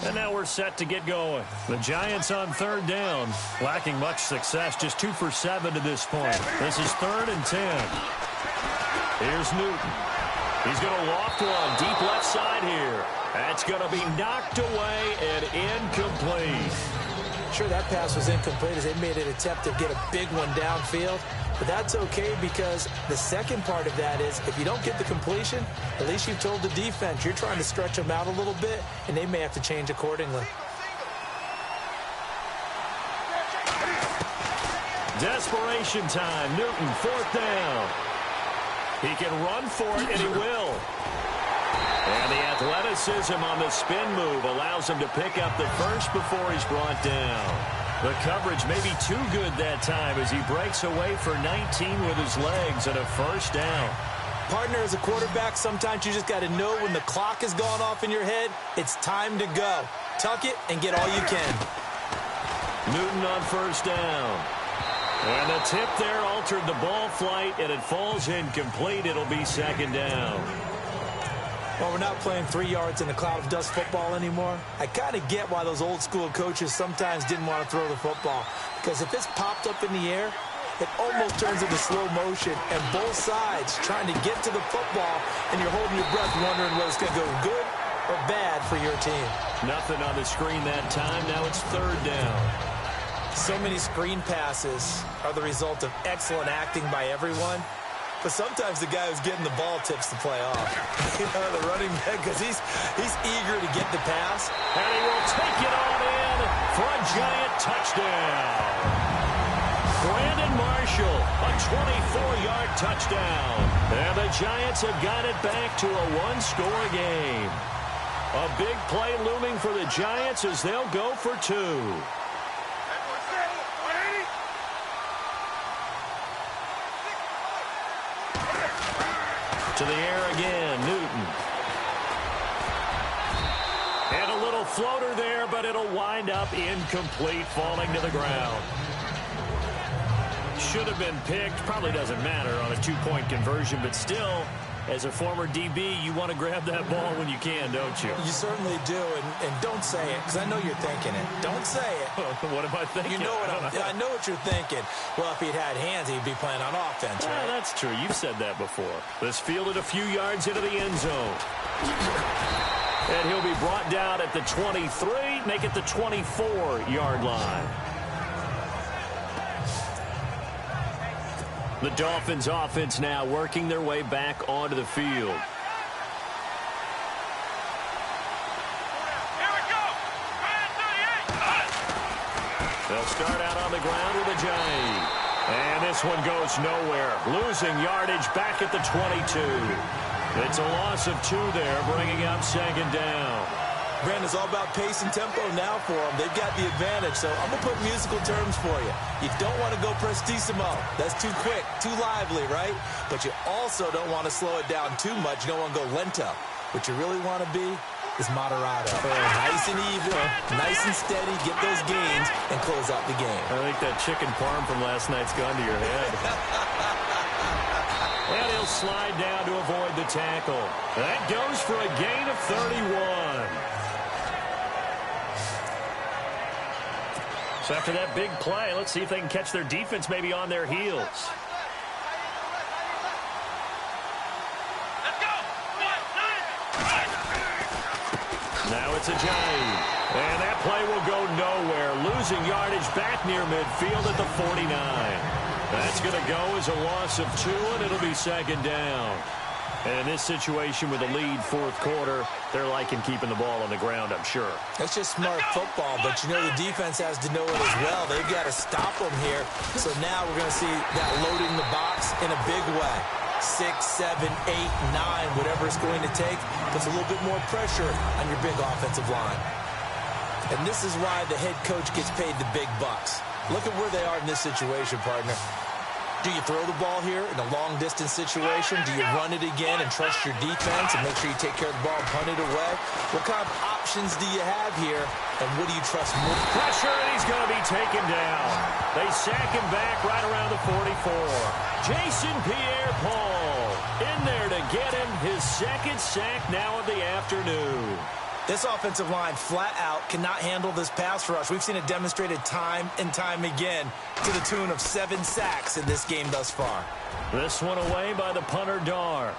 And now we're set to get going. The Giants on third down. Lacking much success, just 2 for 7 to this point. This is 3rd and 10. Here's Newton. He's going to loft one deep left side here. That's going to be knocked away and incomplete. Sure, that pass was incomplete as they made an attempt to get a big one downfield. But that's okay because the second part of that is if you don't get the completion, at least you've told the defense you're trying to stretch them out a little bit, and they may have to change accordingly. Desperation time. Newton, 4th down. He can run for it, and he will. And the athleticism on the spin move allows him to pick up the first before he's brought down. The coverage may be too good that time as he breaks away for 19 with his legs and a 1st down. Partner, as a quarterback, sometimes you just got to know when the clock has gone off in your head, it's time to go. Tuck it and get all you can. Newton on 1st down. And the tip there altered the ball flight, and it falls incomplete. It'll be 2nd down. Well, we're not playing 3 yards in a cloud of dust football anymore. I kind of get why those old-school coaches sometimes didn't want to throw the football. Because if it's popped up in the air, it almost turns into slow motion, and both sides trying to get to the football, and you're holding your breath wondering whether it's going to go good or bad for your team. Nothing on the screen that time. Now it's 3rd down. So many screen passes are the result of excellent acting by everyone. But sometimes the guy who's getting the ball tips the play off. You know, the running back, because he's eager to get the pass. And he will take it on in for a Giant touchdown. Brandon Marshall, a 24-yard touchdown. And the Giants have got it back to a 1-score game. A big play looming for the Giants as they'll go for 2. To the air again, Newton. And a little floater there, but it'll wind up incomplete, falling to the ground. Should have been picked. Probably doesn't matter on a 2-point conversion, but still, as a former DB, you want to grab that ball when you can, don't you? You certainly do, and don't say it, because I know you're thinking it. Don't say it. What am I thinking? You know I know what you're thinking. Well, if he'd had hands, he'd be playing on offense, right? That's true. You've said that before. This fielded a few yards into the end zone. And he'll be brought down at the 23, make it the 24-yard line. The Dolphins offense now working their way back onto the field. They'll start out on the ground with a Giant. And this one goes nowhere. Losing yardage back at the 22. It's a loss of 2 there, bringing up 2nd down. Brandon, it's all about pace and tempo now for them. They've got the advantage, so I'm going to put musical terms for you. You don't want to go prestissimo. That's too quick, too lively, right? But you also don't want to slow it down too much. You don't want to go lento. What you really want to be is moderato. Nice and even, nice and steady, get those gains, and close out the game. I think that chicken parm from last night's gone to your head. And he'll slide down to avoid the tackle. That goes for a gain of 31. So after that big play, let's see if they can catch their defense maybe on their heels. Let's go. Now it's a Giant. And that play will go nowhere. Losing yardage back near midfield at the 49. That's going to go as a loss of 2, and it'll be 2nd down. And in this situation with a lead 4th quarter, they're liking keeping the ball on the ground, I'm sure. That's just smart football, but you know the defense has to know it as well. They've got to stop them here. So now we're going to see that loading the box in a big way. 6, 7, 8, 9, whatever it's going to take, puts a little bit more pressure on your big offensive line. And this is why the head coach gets paid the big bucks. Look at where they are in this situation, partner. Do you throw the ball here in a long-distance situation? Do you run it again and trust your defense and make sure you take care of the ball and punt it away? What kind of options do you have here, and what do you trust more? Pressure, and he's going to be taken down. They sack him back right around the 44. Jason Pierre-Paul in there to get him his 2nd sack now of the afternoon. This offensive line flat out cannot handle this pass rush. We've seen it demonstrated time and time again to the tune of 7 sacks in this game thus far. This one away by the punter, Dar.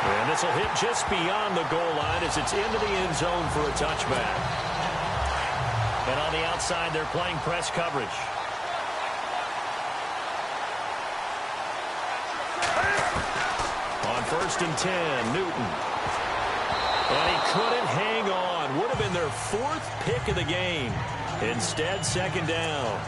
And this will hit just beyond the goal line as it's into the end zone for a touchback. And on the outside, they're playing press coverage. On 1st and 10, Newton. And he couldn't hang on. Would have been their 4th pick of the game. Instead, 2nd down.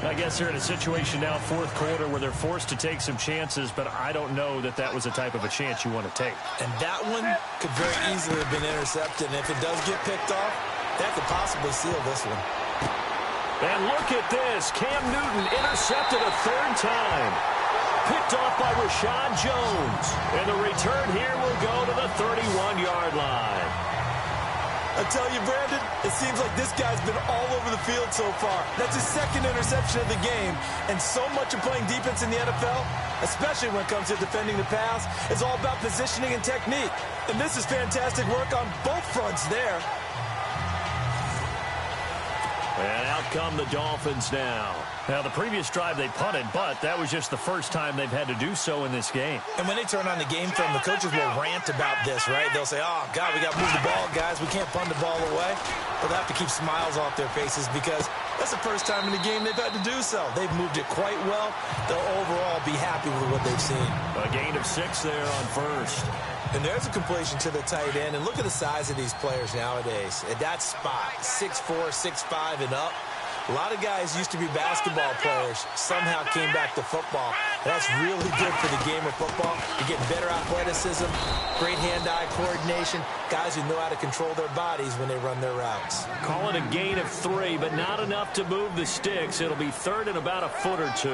I guess they're in a situation now, 4th quarter, where they're forced to take some chances, but I don't know that that was the type of a chance you want to take. And that one could very easily have been intercepted. And if it does get picked off, that could possibly seal this one. And look at this. Cam Newton intercepted a 3rd time. Picked off by Rashad Jones. And the return here will go to the 31-yard line. I tell you, Brandon, it seems like this guy's been all over the field so far. That's his 2nd interception of the game. And so much of playing defense in the NFL, especially when it comes to defending the pass, is all about positioning and technique. And this is fantastic work on both fronts there. And out come the Dolphins now. Now, the previous drive they punted, but that was just the first time they've had to do so in this game. And when they turn on the game film, the coaches will rant about this, right? They'll say, oh, God, we got to move the ball, guys. We can't punt the ball away. But they have to keep smiles off their faces because that's the first time in the game they've had to do so. They've moved it quite well. They'll overall be happy with what they've seen. A gain of 6 there on 1st. And there's a completion to the tight end. And look at the size of these players nowadays. At that spot, 6'4", 6'5", and up. A lot of guys used to be basketball players, somehow came back to football. And that's really good for the game of football. You're getting better athleticism, great hand-eye coordination, guys who know how to control their bodies when they run their routes. Call it a gain of 3, but not enough to move the sticks. It'll be 3rd and about a foot or 2.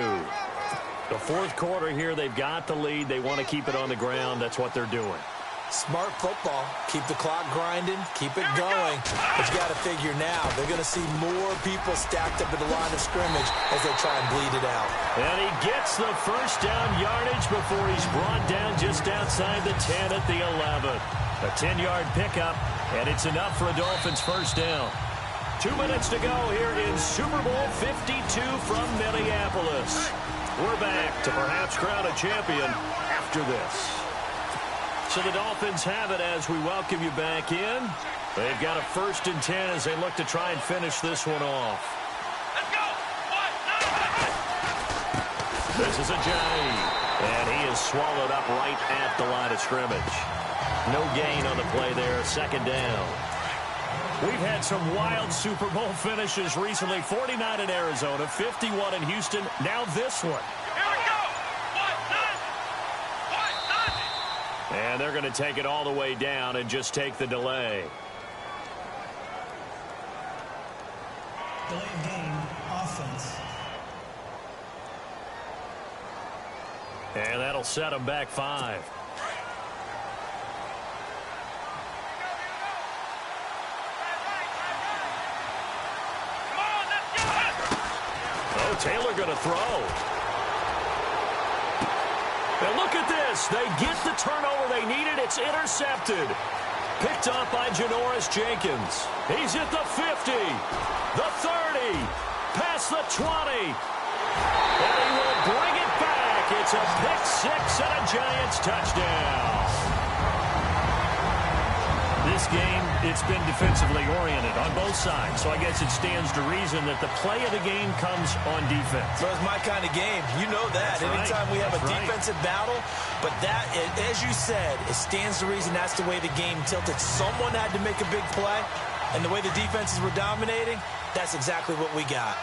The 4th quarter here, they've got the lead. They want to keep it on the ground. That's what they're doing. Smart football. Keep the clock grinding. Keep it going. But you got to figure now, they're going to see more people stacked up at the line of scrimmage as they try and bleed it out. And he gets the 1st down yardage before he's brought down just outside the 10 at the 11. A 10-yard pickup, and it's enough for a Dolphins 1st down. 2 minutes to go here in Super Bowl 52 from Minneapolis. We're back to perhaps crown a champion after this. So the Dolphins have it as we welcome you back in. They've got a 1st and 10 as they look to try and finish this one off. Let's go. This is a Jay. And he is swallowed up right at the line of scrimmage. No gain on the play there, 2nd down. We've had some wild Super Bowl finishes recently. 49 in Arizona, 51 in Houston, now this one. Here we go. And they're going to take it all the way down and just take the delay. Delay of game, offense. And that'll set them back 5. Oh, Taylor going to throw. And look at this. They get the turnover they needed. It's intercepted. Picked off by Janoris Jenkins. He's at the 50, the 30, past the 20. And he will bring it back. It's a pick-6 and a Giants touchdown. This game, it's been defensively oriented on both sides. So I guess it stands to reason that the play of the game comes on defense. So it's my kind of game. You know that. That's Anytime right. we have That's a right. defensive battle, but that, as you said, it stands to reason that's the way the game tilted. Someone had to make a big play, and the way the defenses were dominating, that's exactly what we got.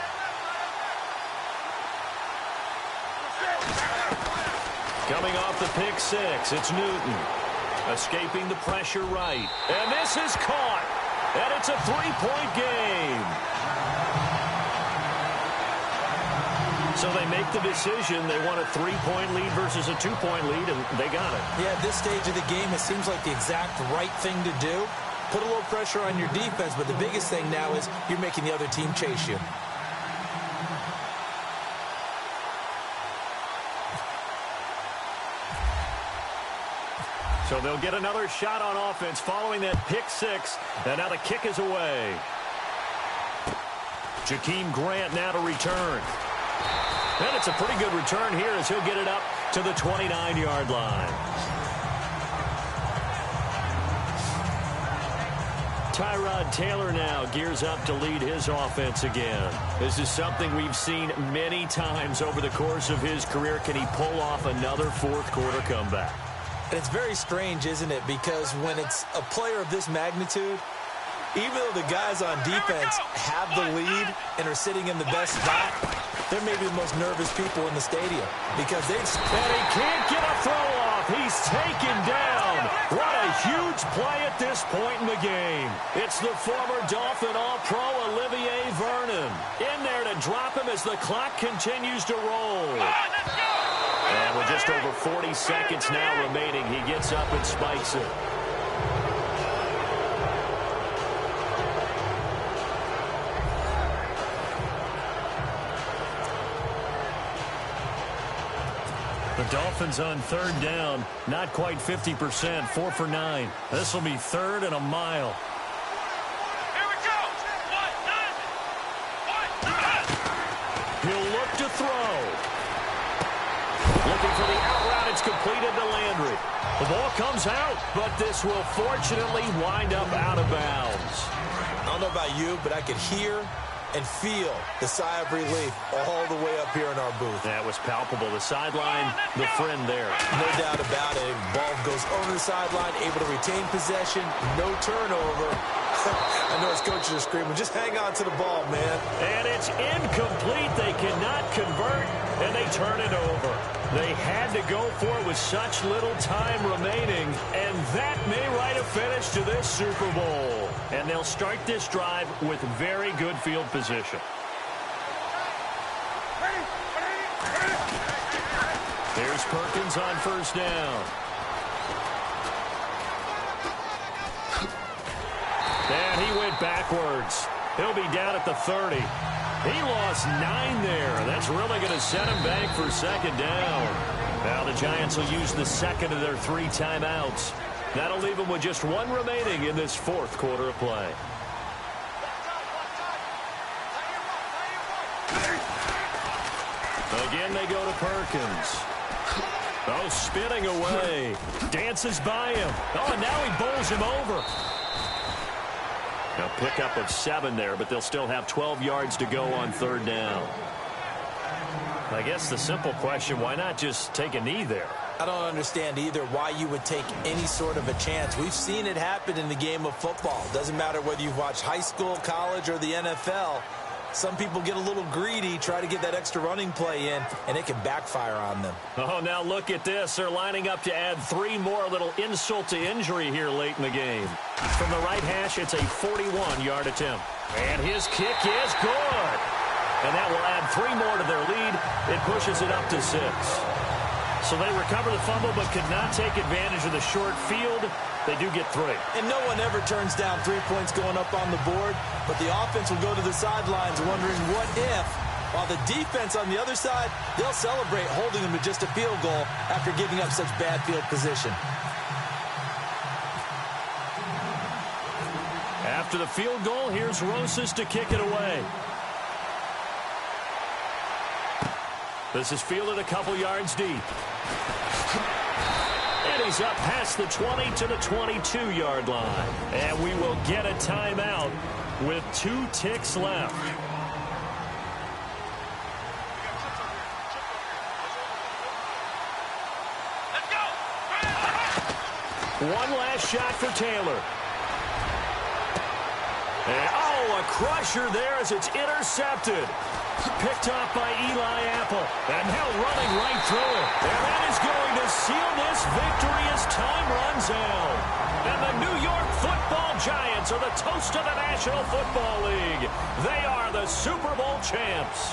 Coming off the pick-6, it's Newton. Escaping the pressure right. And this is caught. And it's a 3-point game. So they make the decision. They want a 3-point lead versus a 2-point lead, and they got it. Yeah, at this stage of the game, it seems like the exact right thing to do. Put a little pressure on your defense, but the biggest thing now is you're making the other team chase you. So they'll get another shot on offense following that pick six. And now the kick is away. Jakeem Grant now to return. And it's a pretty good return here as he'll get it up to the 29-yard line. Tyrod Taylor now gears up to lead his offense again. This is something we've seen many times over the course of his career. Can he pull off another fourth-quarter comeback? And it's very strange, isn't it? Because when it's a player of this magnitude, even though the guys on defense have the lead and are sitting in the best spot, they're maybe the most nervous people in the stadium because they've... And he can't get a throw off. He's taken down. What a huge play at this point in the game. It's the former Dolphin All-Pro Olivier Vernon in there to drop him as the clock continues to roll. And with just over 40 seconds now remaining, he gets up and spikes it. The Dolphins on third down, not quite 50%, 4 for 9. This will be third and a mile. Here we go. He'll look to throw. Looking for the out route. It's completed to Landry. The ball comes out, but this will fortunately wind up out of bounds. I don't know about you, but I could hear and feel the sigh of relief all the way up here in our booth. That was palpable. The sideline, the friend there. No doubt about it. Ball goes over the sideline, able to retain possession, no turnover. I know his coaches are screaming, just hang on to the ball, man. And it's incomplete. They cannot convert, and they turn it over. They had to go for it with such little time remaining, and that may write a finish to this Super Bowl. And they'll start this drive with very good field position. There's Perkins on first down. And he went backwards. He'll be down at the 30. He lost 9 there. That's really going to set him back for second down. Now the Giants will use the second of their 3 timeouts. That'll leave them with just 1 remaining in this fourth quarter of play. Again, they go to Perkins. Oh, spinning away. Dances by him. Oh, and now he bowls him over. Now pickup of 7 there, but they'll still have 12 yards to go on third down. I guess the simple question, why not just take a knee there? I don't understand either why you would take any sort of a chance. We've seen it happen in the game of football. Doesn't matter whether you've watched high school, college, or the NFL. Some people get a little greedy, try to get that extra running play in, and it can backfire on them. Oh, now look at this. They're lining up to add 3 more, little insult to injury here late in the game. From the right hash, it's a 41-yard attempt. And his kick is good. And that will add 3 more to their lead. It pushes it up to 6. So they recover the fumble but could not take advantage of the short field. They do get 3. And no one ever turns down 3 points going up on the board, but the offense will go to the sidelines wondering what if, while the defense on the other side, they'll celebrate holding them to just a field goal after giving up such bad field position. After the field goal, here's Rosas to kick it away. This is fielded a couple yards deep. And he's up past the 20 to the 22-yard line. And we will get a timeout with 2 ticks left. Let's go. One last shot for Taylor. And, oh, a crusher there as it's intercepted. Picked off by Eli Apple. And now running right through it. And that is going to seal this victory as time runs out. And the New York Football Giants are the toast of the National Football League. They are the Super Bowl champs.